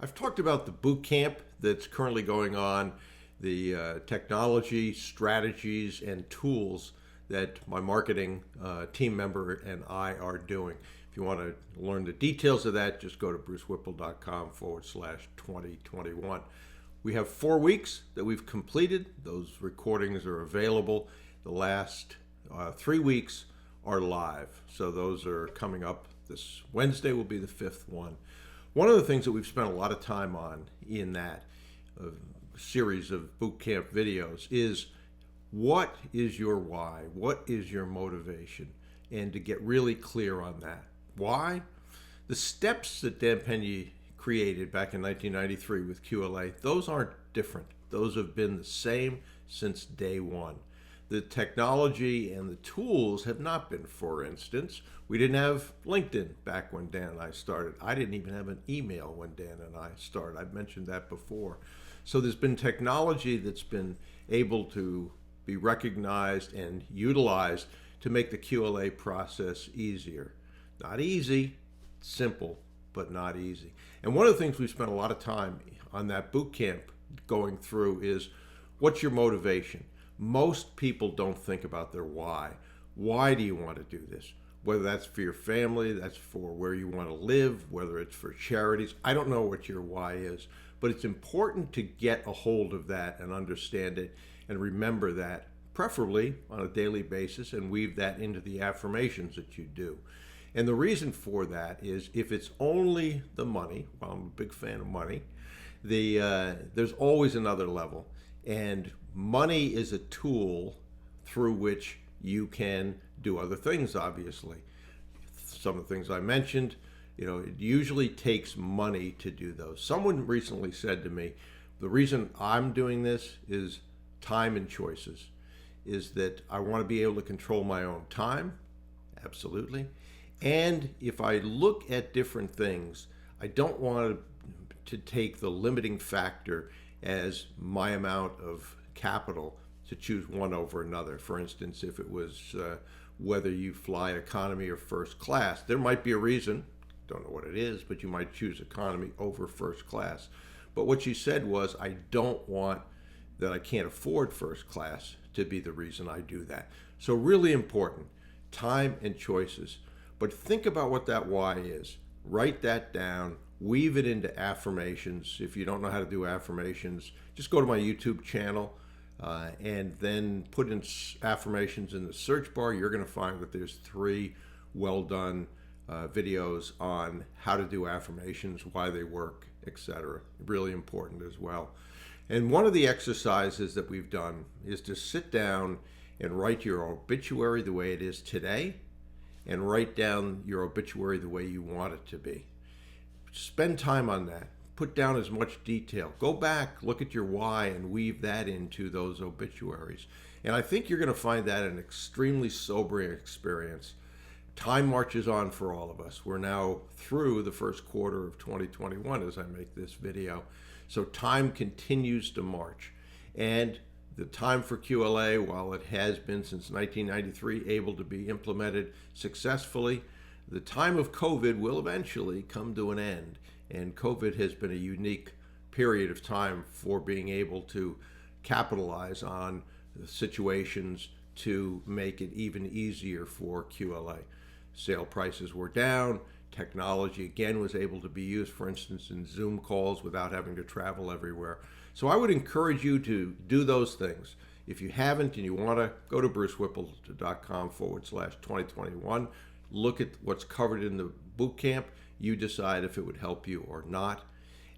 I've talked about the boot camp that's currently going on, the technology, strategies, and tools that my marketing team member and I are doing. If you want to learn the details of that, just go to brucewhipple.com/2021. We have 4 weeks that we've completed. Those recordings are available. The last 3 weeks are live. So those are coming up. This Wednesday will be the 5th one. One of the things that we've spent a lot of time on in that series of boot camp videos is, what is your why? What is your motivation? And to get really clear on that. Why? The steps that Dan Penny created back in 1993 with QLA, those aren't different. Those have been the same since day one. The technology and the tools have not been. For instance, we didn't have LinkedIn back when Dan and I started. I didn't even have an email when Dan and I started. I've mentioned that before. So there's been technology that's been able to be recognized and utilized to make the QLA process easier. Not easy, simple, but not easy. And one of the things we've spent a lot of time on that boot camp going through is, what's your motivation? Most people don't think about their why. Why do you want to do this? Whether that's for your family, that's for where you want to live, whether it's for charities. I don't know what your why is, but it's important to get a hold of that and understand it and remember that, preferably on a daily basis, and weave that into the affirmations that you do. And the reason for that is, if it's only the money, well, I'm a big fan of money, there's always another level. And money is a tool through which you can do other things, obviously. Some of the things I mentioned, it usually takes money to do those. Someone recently said to me, the reason I'm doing this is time and choices, is that I want to be able to control my own time, absolutely. And if I look at different things, I don't want to take the limiting factor as my amount of capital to choose one over another. For instance, if it was whether you fly economy or first class, there might be a reason, don't know what it is, but you might choose economy over first class. But what you said was, I don't want that I can't afford first class to be the reason I do that. So really important, time and choices. But think about what that why is. Write that down. Weave it into affirmations. If you don't know how to do affirmations, just go to my YouTube channel and then put in affirmations in the search bar. You're going to find that there's 3 well done videos on how to do affirmations, why they work, etc. Really important as well. And one of the exercises that we've done is to sit down and write your obituary the way it is today, and write down your obituary the way you want it to be. Spend time on that. Put down as much detail. Go back, look at your why, and weave that into those obituaries. And I think you're going to find that an extremely sobering experience. Time marches on for all of us. We're now through the first quarter of 2021 as I make this video. So time continues to march. And the time for QLA, while it has been since 1993 able to be implemented successfully, the time of COVID will eventually come to an end. And COVID has been a unique period of time for being able to capitalize on the situations to make it even easier for QLA. Sale prices were down. Technology, again, was able to be used, for instance, in Zoom calls without having to travel everywhere. So I would encourage you to do those things. If you haven't and you want to, go to brucewhipple.com/2021. Look at what's covered in the boot camp. You decide if it would help you or not.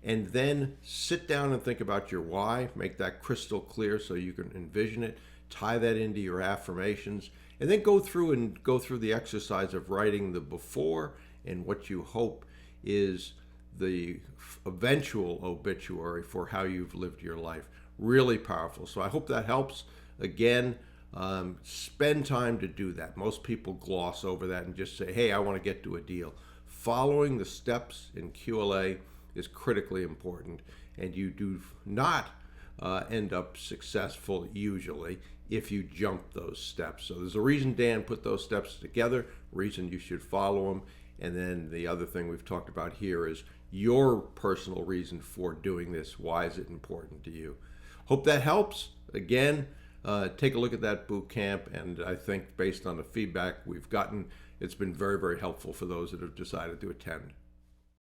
And then sit down and think about your why. Make that crystal clear so you can envision it. Tie that into your affirmations. And then go through the exercise of writing the before and what you hope is the eventual obituary for how you've lived your life. Really powerful. So I hope that helps. Again, spend time to do that. Most people gloss over that and just say, hey, I want to get to a deal. Following the steps in QLA is critically important, and you do not end up successful usually if you jump those steps. So there's a reason Dan put those steps together, reason you should follow them. And then the other thing we've talked about here is your personal reason for doing this. Why is it important to you? Hope that helps. Again, take a look at that boot camp, and I think based on the feedback we've gotten, it's been very, very helpful for those that have decided to attend.